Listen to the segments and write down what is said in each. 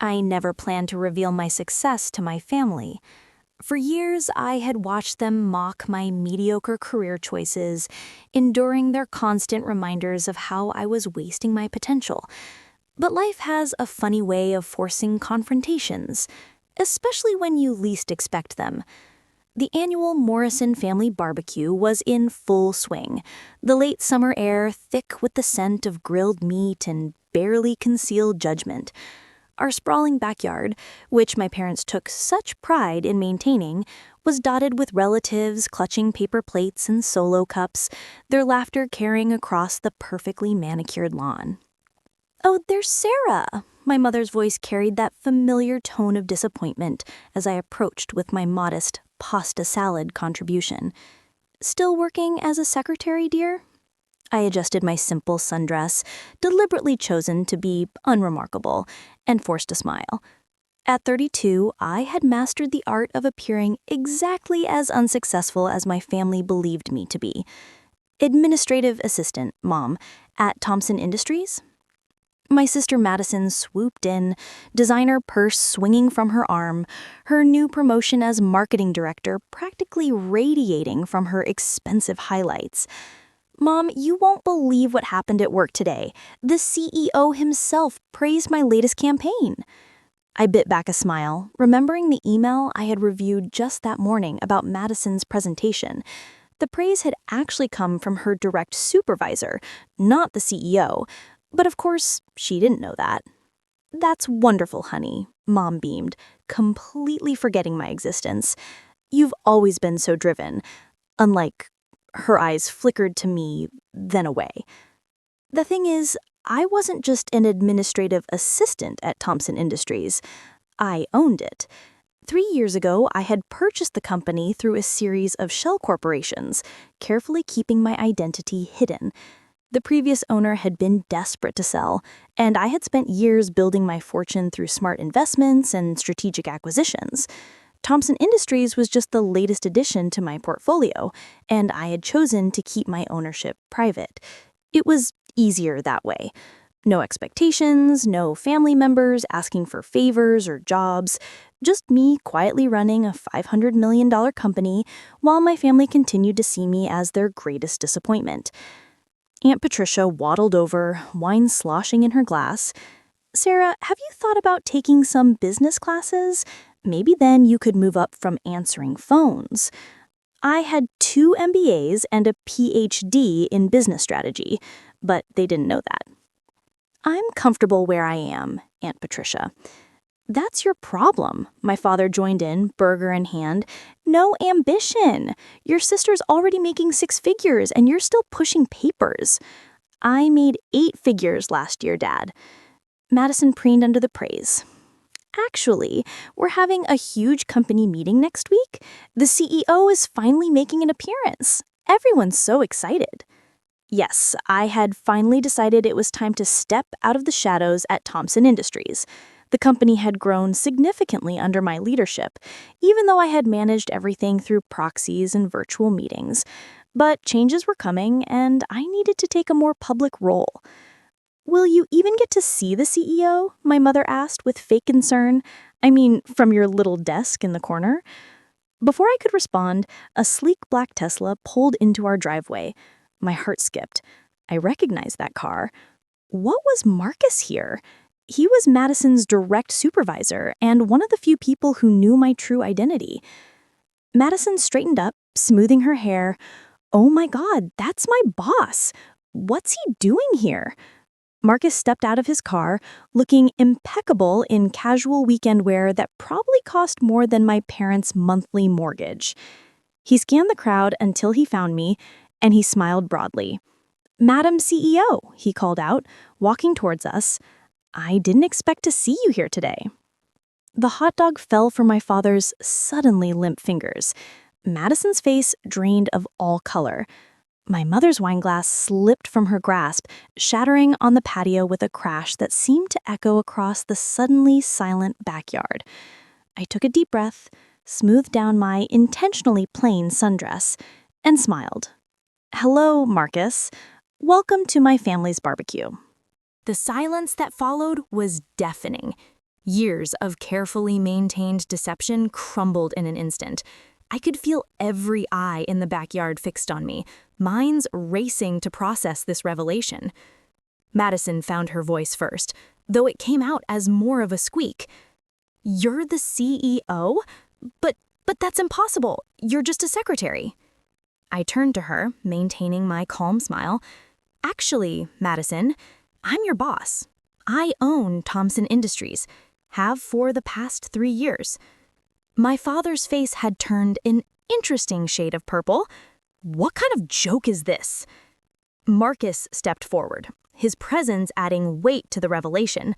I never planned to reveal my success to my family. For years, I had watched them mock my mediocre career choices, enduring their constant reminders of how I was wasting my potential. But life has a funny way of forcing confrontations, especially when you least expect them. The annual Morrison family barbecue was in full swing, the late summer air thick with the scent of grilled meat and barely concealed judgment. Our sprawling backyard, which my parents took such pride in maintaining, was dotted with relatives clutching paper plates and solo cups, their laughter carrying across the perfectly manicured lawn. "Oh, there's Sarah!" My mother's voice carried that familiar tone of disappointment as I approached with my modest pasta salad contribution. "Still working as a secretary, dear?" I adjusted my simple sundress, deliberately chosen to be unremarkable, and forced a smile. At 32, I had mastered the art of appearing exactly as unsuccessful as my family believed me to be. "Administrative assistant, Mom, at Thompson Industries?" My sister Madison swooped in, designer purse swinging from her arm, her new promotion as marketing director practically radiating from her expensive highlights. "Mom, you won't believe what happened at work today. The CEO himself praised my latest campaign." I bit back a smile, remembering the email I had reviewed just that morning about Madison's presentation. The praise had actually come from her direct supervisor, not the CEO. But of course, she didn't know that. "That's wonderful, honey," Mom beamed, completely forgetting my existence. "You've always been so driven." Unlike, her eyes flickered to me, then away. The thing is, I wasn't just an administrative assistant at Thompson Industries. I owned it. 3 years ago, I had purchased the company through a series of shell corporations, carefully keeping my identity hidden. The previous owner had been desperate to sell, and I had spent years building my fortune through smart investments and strategic acquisitions. Thompson Industries was just the latest addition to my portfolio, and I had chosen to keep my ownership private. It was easier that way. No expectations, no family members asking for favors or jobs, just me quietly running a $500 million company while my family continued to see me as their greatest disappointment. Aunt Patricia waddled over, wine sloshing in her glass. "Sarah, have you thought about taking some business classes? Maybe then you could move up from answering phones." I had 2 MBAs and a PhD in business strategy, but they didn't know that. "I'm comfortable where I am, Aunt Patricia." "That's your problem," my father joined in, burger in hand. "No ambition. Your sister's already making 6 figures and you're still pushing papers." "I made 8 figures last year, Dad." Madison preened under the praise. "Actually, we're having a huge company meeting next week. The CEO is finally making an appearance. Everyone's so excited." Yes, I had finally decided it was time to step out of the shadows at Thompson Industries. The company had grown significantly under my leadership, even though I had managed everything through proxies and virtual meetings. But changes were coming, and I needed to take a more public role. "Will you even get to see the CEO?" my mother asked with fake concern. "I mean, from your little desk in the corner?" Before I could respond, a sleek black Tesla pulled into our driveway. My heart skipped. I recognized that car. What was Marcus here? He was Madison's direct supervisor and one of the few people who knew my true identity. Madison straightened up, smoothing her hair. "Oh my God, that's my boss. What's he doing here?" Marcus stepped out of his car, looking impeccable in casual weekend wear that probably cost more than my parents' monthly mortgage. He scanned the crowd until he found me, and he smiled broadly. "Madam CEO," he called out, walking towards us. "I didn't expect to see you here today." The hot dog fell from my father's suddenly limp fingers. Madison's face drained of all color. My mother's wineglass slipped from her grasp, shattering on the patio with a crash that seemed to echo across the suddenly silent backyard. I took a deep breath, smoothed down my intentionally plain sundress, and smiled. "Hello, Marcus. Welcome to my family's barbecue." The silence that followed was deafening. Years of carefully maintained deception crumbled in an instant. I could feel every eye in the backyard fixed on me, minds racing to process this revelation. Madison found her voice first, though it came out as more of a squeak. "You're the CEO? But that's impossible. You're just a secretary." I turned to her, maintaining my calm smile. "Actually, Madison, I'm your boss. I own Thomson Industries, have for the past 3 years." My father's face had turned an interesting shade of purple. "What kind of joke is this?" Marcus stepped forward, his presence adding weight to the revelation.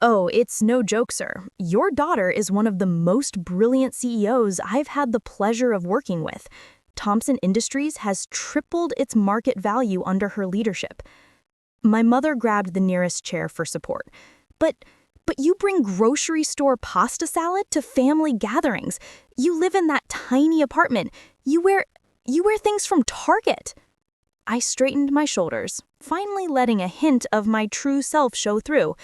"Oh, it's no joke, sir. Your daughter is one of the most brilliant CEOs I've had the pleasure of working with. Thomson Industries has tripled its market value under her leadership." My mother grabbed the nearest chair for support. But you bring grocery store pasta salad to family gatherings. You live in that tiny apartment. You wear things from Target." I straightened my shoulders, finally letting a hint of my true self show through.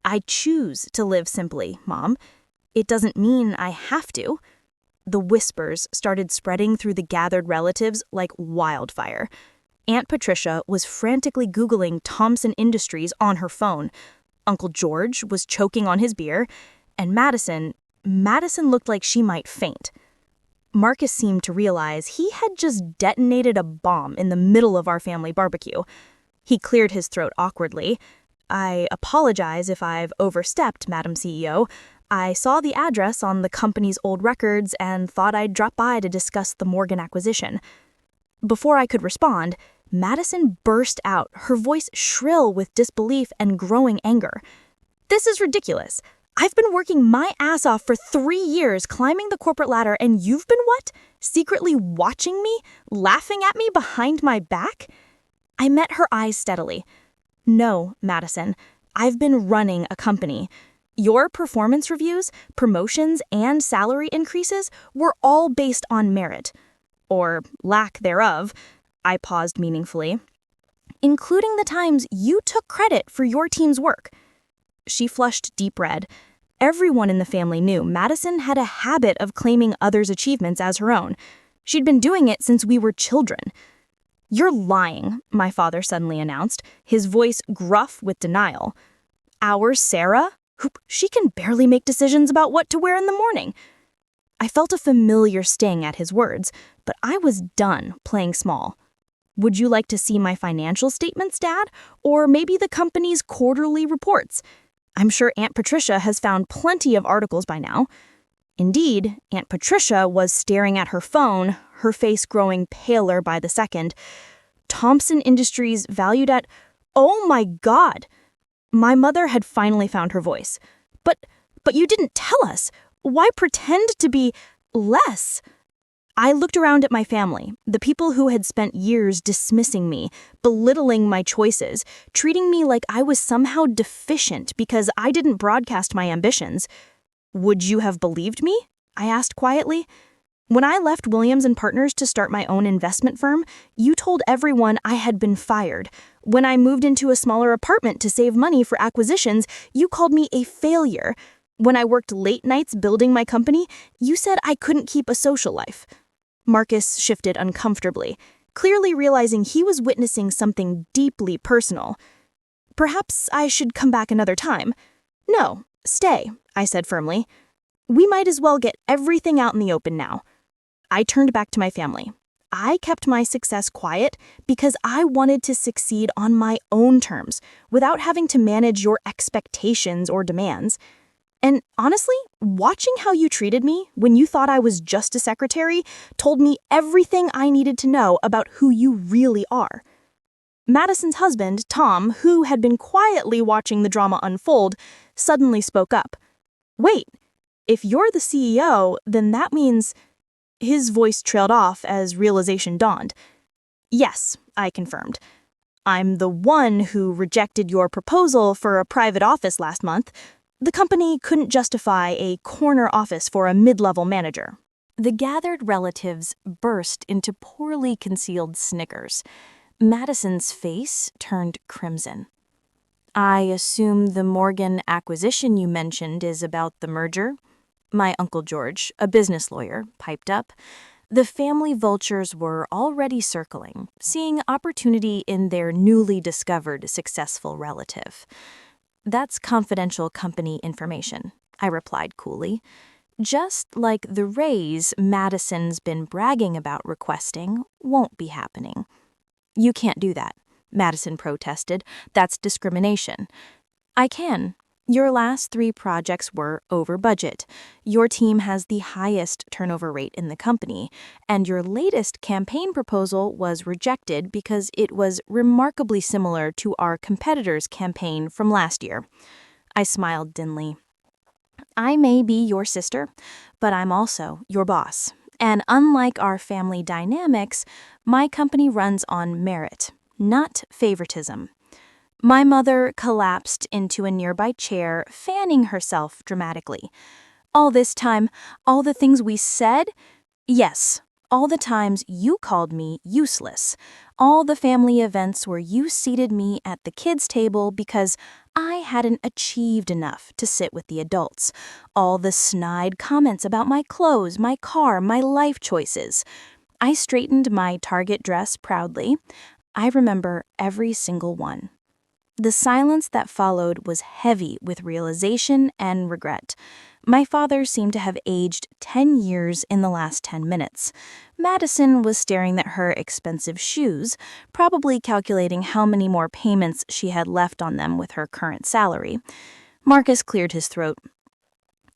"I choose to live simply, Mom. It doesn't mean I have to." The whispers started spreading through the gathered relatives like wildfire. Aunt Patricia was frantically Googling Thomson Industries on her phone. Uncle George was choking on his beer, and Madison looked like she might faint. Marcus seemed to realize he had just detonated a bomb in the middle of our family barbecue. He cleared his throat awkwardly. "I apologize if I've overstepped, Madam CEO. I saw the address on the company's old records and thought I'd drop by to discuss the Morgan acquisition." Before I could respond, Madison burst out, her voice shrill with disbelief and growing anger. "This is ridiculous. I've been working my ass off for 3 years climbing the corporate ladder, and you've been what? Secretly watching me? Laughing at me behind my back?" I met her eyes steadily. "No, Madison. I've been running a company. Your performance reviews, promotions, and salary increases were all based on merit. Or lack thereof." I paused meaningfully. "Including the times you took credit for your team's work." She flushed deep red. Everyone in the family knew Madison had a habit of claiming others' achievements as her own. She'd been doing it since we were children. "You're lying," my father suddenly announced, his voice gruff with denial. "Our Sarah? She can barely make decisions about what to wear in the morning." I felt a familiar sting at his words, but I was done playing small. "Would you like to see my financial statements, Dad? Or maybe the company's quarterly reports? I'm sure Aunt Patricia has found plenty of articles by now." Indeed, Aunt Patricia was staring at her phone, her face growing paler by the second. "Thomson Industries valued at— Oh my God!" My mother had finally found her voice. But you didn't tell us. Why pretend to be less?" I looked around at my family, the people who had spent years dismissing me, belittling my choices, treating me like I was somehow deficient because I didn't broadcast my ambitions. "Would you have believed me?" I asked quietly. "When I left Williams & Partners to start my own investment firm, you told everyone I had been fired. When I moved into a smaller apartment to save money for acquisitions, you called me a failure. When I worked late nights building my company, you said I couldn't keep a social life." Marcus shifted uncomfortably, clearly realizing he was witnessing something deeply personal. "Perhaps I should come back another time." "No, stay," I said firmly. "We might as well get everything out in the open now." I turned back to my family. I kept my success quiet because I wanted to succeed on my own terms, without having to manage your expectations or demands. And honestly, watching how you treated me when you thought I was just a secretary told me everything I needed to know about who you really are. Madison's husband, Tom, who had been quietly watching the drama unfold, suddenly spoke up. "Wait, if you're the CEO, then that means—" His voice trailed off as realization dawned. "Yes," I confirmed. "I'm the one who rejected your proposal for a private office last month. The company couldn't justify a corner office for a mid-level manager." The gathered relatives burst into poorly concealed snickers. Madison's face turned crimson. I assume the Morgan acquisition you mentioned is about the merger? My Uncle George, a business lawyer, piped up. The family vultures were already circling, seeing opportunity in their newly discovered successful relative. That's confidential company information, I replied coolly. Just like the raise Madison's been bragging about requesting won't be happening. You can't do that, Madison protested. That's discrimination. I can. Your last 3 projects were over budget. Your team has the highest turnover rate in the company, and your latest campaign proposal was rejected because it was remarkably similar to our competitor's campaign from last year. I smiled thinly. I may be your sister, but I'm also your boss. And unlike our family dynamics, my company runs on merit, not favoritism. My mother collapsed into a nearby chair, fanning herself dramatically. All this time, all the things we said? Yes, all the times you called me useless. All the family events where you seated me at the kids' table because I hadn't achieved enough to sit with the adults. All the snide comments about my clothes, my car, my life choices. I straightened my Target dress proudly. I remember every single one. The silence that followed was heavy with realization and regret. My father seemed to have aged 10 years in the last 10 minutes. Madison was staring at her expensive shoes, probably calculating how many more payments she had left on them with her current salary. Marcus cleared his throat.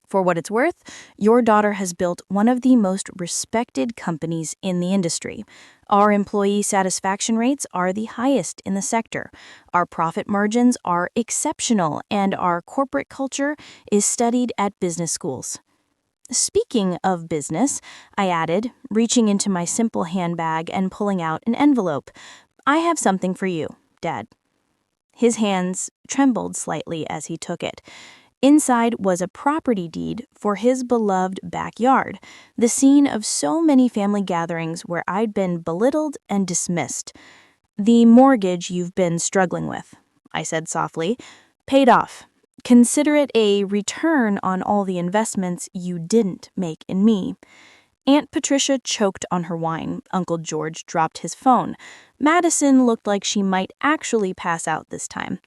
For what it's worth, your daughter has built one of the most respected companies in the industry. Our employee satisfaction rates are the highest in the sector. Our profit margins are exceptional, and our corporate culture is studied at business schools. Speaking of business, I added, reaching into my simple handbag and pulling out an envelope. I have something for you, Dad. His hands trembled slightly as he took it. Inside was a property deed for his beloved backyard, the scene of so many family gatherings where I'd been belittled and dismissed. The mortgage you've been struggling with, I said softly, paid off. Consider it a return on all the investments you didn't make in me. Aunt Patricia choked on her wine. Uncle George dropped his phone. Madison looked like she might actually pass out this time.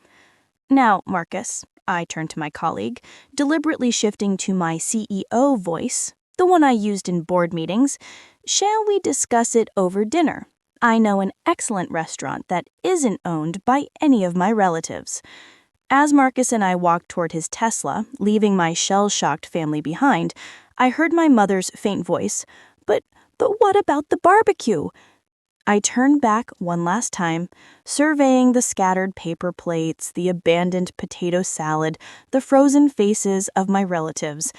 Now, Marcus, I turned to my colleague, deliberately shifting to my CEO voice, the one I used in board meetings. Shall we discuss it over dinner? I know an excellent restaurant that isn't owned by any of my relatives. As Marcus and I walked toward his Tesla, leaving my shell-shocked family behind, I heard my mother's faint voice, But what about the barbecue?" I turned back one last time, surveying the scattered paper plates, the abandoned potato salad, the frozen faces of my relatives.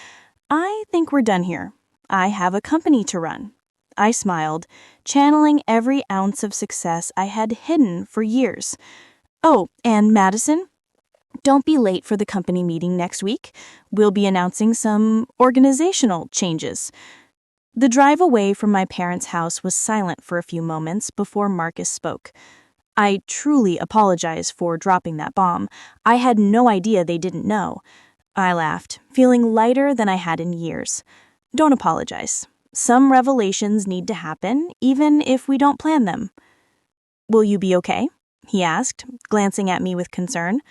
I think we're done here. I have a company to run. I smiled, channeling every ounce of success I had hidden for years. Oh, and Madison, don't be late for the company meeting next week. We'll be announcing some organizational changes. The drive away from my parents' house was silent for a few moments before Marcus spoke. I truly apologize for dropping that bomb. I had no idea they didn't know. I laughed, feeling lighter than I had in years. Don't apologize. Some revelations need to happen, even if we don't plan them. Will you be okay? He asked, glancing at me with concern.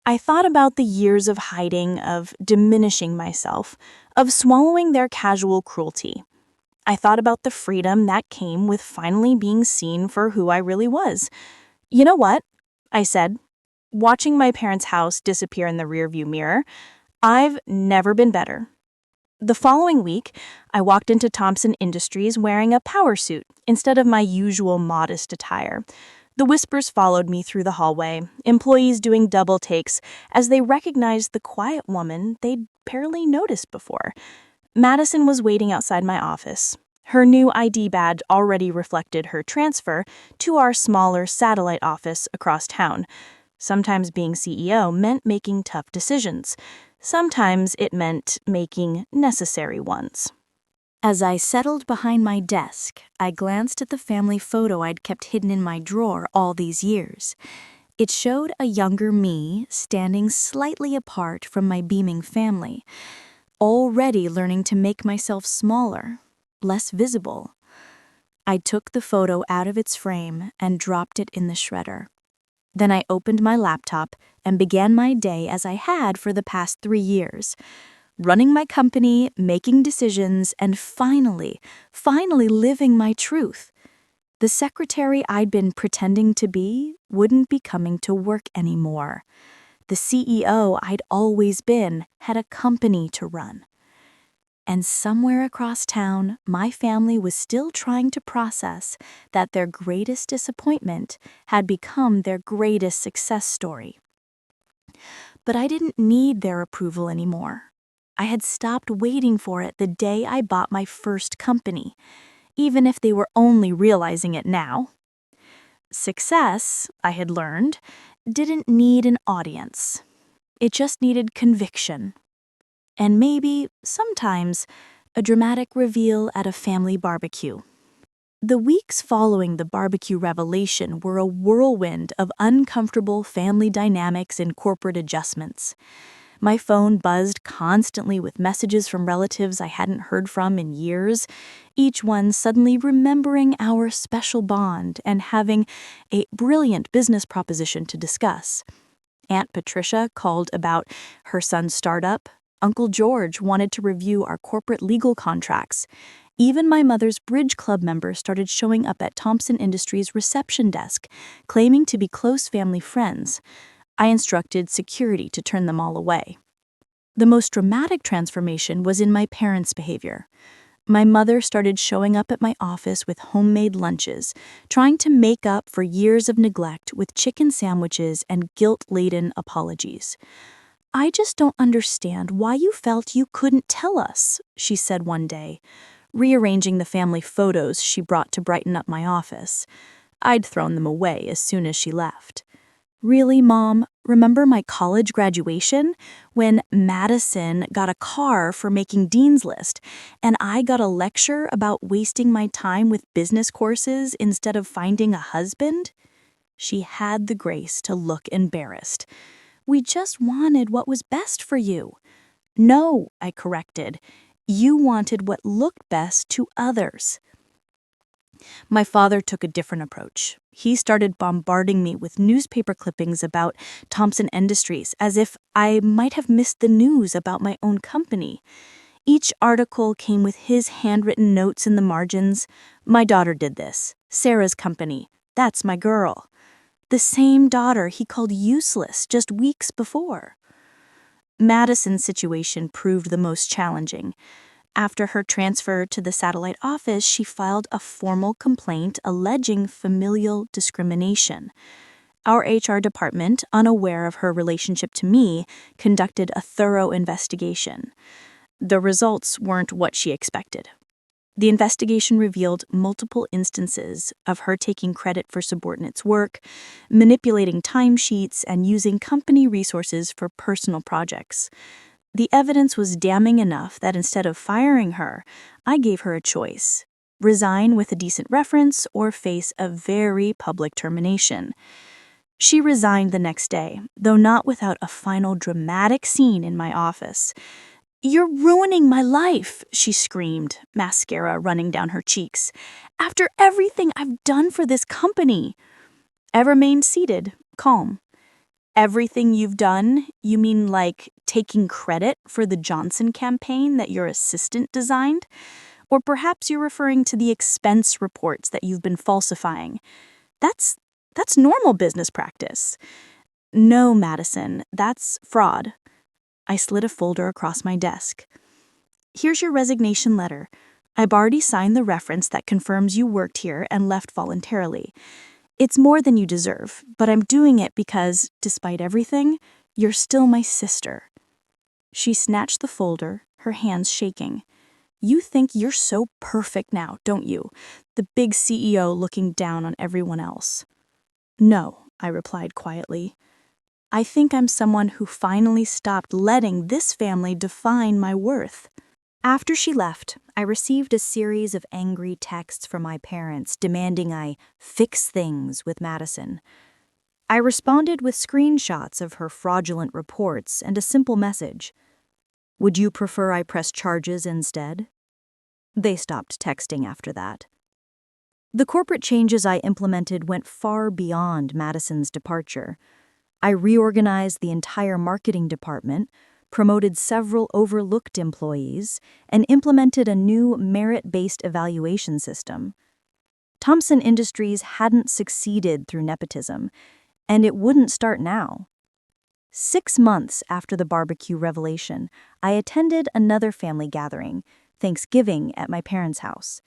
I thought about the years of hiding, of diminishing myself, of swallowing their casual cruelty. I thought about the freedom that came with finally being seen for who I really was. You know what? I said, watching my parents' house disappear in the rearview mirror. I've never been better. The following week, I walked into Thompson Industries wearing a power suit instead of my usual modest attire. The whispers followed me through the hallway, employees doing double takes as they recognized the quiet woman they'd barely noticed before. Madison was waiting outside my office. Her new ID badge already reflected her transfer to our smaller satellite office across town. Sometimes being CEO meant making tough decisions. Sometimes it meant making necessary ones. As I settled behind my desk, I glanced at the family photo I'd kept hidden in my drawer all these years. It showed a younger me standing slightly apart from my beaming family, already learning to make myself smaller, less visible. I took the photo out of its frame and dropped it in the shredder. Then I opened my laptop and began my day as I had for the past 3 years, running my company, making decisions, and finally living my truth. The secretary I'd been pretending to be wouldn't be coming to work anymore. The CEO I'd always been had a company to run. And somewhere across town, my family was still trying to process that their greatest disappointment had become their greatest success story. But I didn't need their approval anymore. I had stopped waiting for it the day I bought my first company, even if they were only realizing it now. Success, I had learned, didn't need an audience. It just needed conviction. And maybe, sometimes, a dramatic reveal at a family barbecue. The weeks following the barbecue revelation were a whirlwind of uncomfortable family dynamics and corporate adjustments. My phone buzzed constantly with messages from relatives I hadn't heard from in years, each one suddenly remembering our special bond and having a brilliant business proposition to discuss. Aunt Patricia called about her son's startup. Uncle George wanted to review our corporate legal contracts. Even my mother's bridge club members started showing up at Thompson Industries' reception desk, claiming to be close family friends. I instructed security to turn them all away. The most dramatic transformation was in my parents' behavior. My mother started showing up at my office with homemade lunches, trying to make up for years of neglect with chicken sandwiches and guilt-laden apologies. "I just don't understand why you felt you couldn't tell us," she said one day, rearranging the family photos she brought to brighten up my office. I'd thrown them away as soon as she left. "Really, Mom? Remember my college graduation? When Madison got a car for making Dean's List, and I got a lecture about wasting my time with business courses instead of finding a husband?" She had the grace to look embarrassed. "We just wanted what was best for you." "No," I corrected. "You wanted what looked best to others." My father took a different approach. He started bombarding me with newspaper clippings about Thompson Industries, as if I might have missed the news about my own company. Each article came with his handwritten notes in the margins. "My daughter did this. Sarah's company. That's my girl." The same daughter he called useless just weeks before. Madison's situation proved the most challenging. After her transfer to the satellite office, she filed a formal complaint alleging familial discrimination. Our HR department, unaware of her relationship to me, conducted a thorough investigation. The results weren't what she expected. The investigation revealed multiple instances of her taking credit for subordinates' work, manipulating timesheets, and using company resources for personal projects. The evidence was damning enough that instead of firing her, I gave her a choice: resign with a decent reference or face a very public termination. She resigned the next day, though not without a final dramatic scene in my office. "You're ruining my life," she screamed, mascara running down her cheeks. "After everything I've done for this company." I remained seated, calm. "Everything you've done? You mean like taking credit for the Johnson campaign that your assistant designed? Or perhaps you're referring to the expense reports that you've been falsifying. That's normal business practice." "No, Madison, that's fraud." I slid a folder across my desk. "Here's your resignation letter. I've already signed the reference that confirms you worked here and left voluntarily. It's more than you deserve, but I'm doing it because, despite everything, you're still my sister." She snatched the folder, her hands shaking. "You think you're so perfect now, don't you? The big CEO looking down on everyone else." "No," I replied quietly. "I think I'm someone who finally stopped letting this family define my worth." After she left, I received a series of angry texts from my parents demanding I fix things with Madison. I responded with screenshots of her fraudulent reports and a simple message. Would you prefer I press charges instead? They stopped texting after that. The corporate changes I implemented went far beyond Madison's departure. I reorganized the entire marketing department, promoted several overlooked employees, and implemented a new merit-based evaluation system. Thompson Industries hadn't succeeded through nepotism, and it wouldn't start now. 6 months after the barbecue revelation, I attended another family gathering, Thanksgiving, at my parents' house.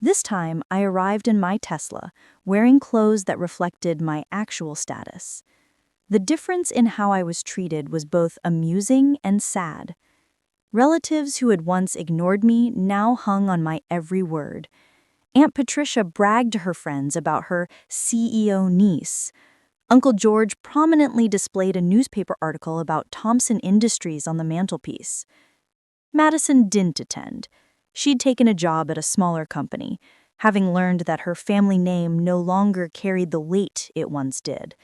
This time, I arrived in my Tesla, wearing clothes that reflected my actual status. The difference in how I was treated was both amusing and sad. Relatives who had once ignored me now hung on my every word. Aunt Patricia bragged to her friends about her CEO niece. Uncle George prominently displayed a newspaper article about Thompson Industries on the mantelpiece. Madison didn't attend. She'd taken a job at a smaller company, having learned that her family name no longer carried the weight it once did.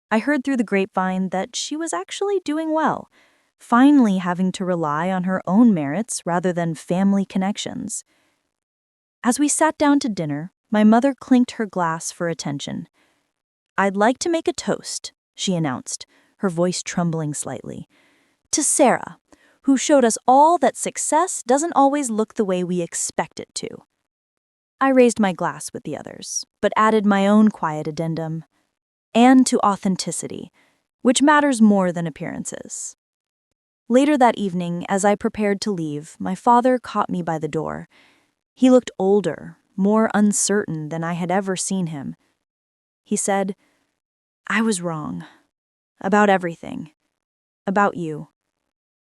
I heard through the grapevine that she was actually doing well, finally having to rely on her own merits rather than family connections. As we sat down to dinner, my mother clinked her glass for attention. I'd like to make a toast, she announced, her voice trembling slightly, to Sarah, who showed us all that success doesn't always look the way we expect it to. I raised my glass with the others, but added my own quiet addendum, and to authenticity, which matters more than appearances. Later that evening, as I prepared to leave, my father caught me by the door. He looked older, more uncertain than I had ever seen him. He said, I was wrong. About everything. About you.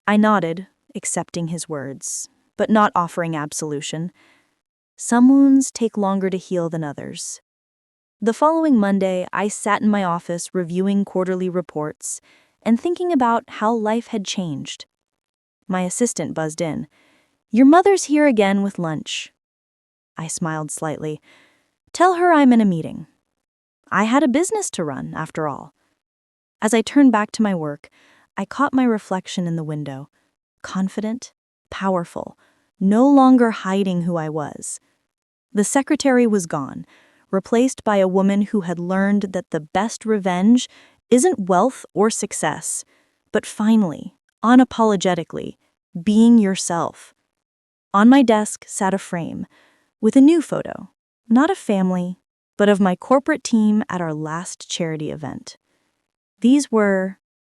I nodded, accepting his words, but not offering absolution. Some wounds take longer to heal than others. The following Monday, I sat in my office reviewing quarterly reports and thinking about how life had changed. My assistant buzzed in. Your mother's here again with lunch. I smiled slightly. Tell her I'm in a meeting. I had a business to run, after all. As I turned back to my work, I caught my reflection in the window. Confident, powerful, no longer hiding who I was. The secretary was gone, replaced by a woman who had learned that the best revenge isn't wealth or success, but finally, unapologetically, being yourself. On my desk sat a frame with a new photo, not of family, but of my corporate team at our last charity event. These were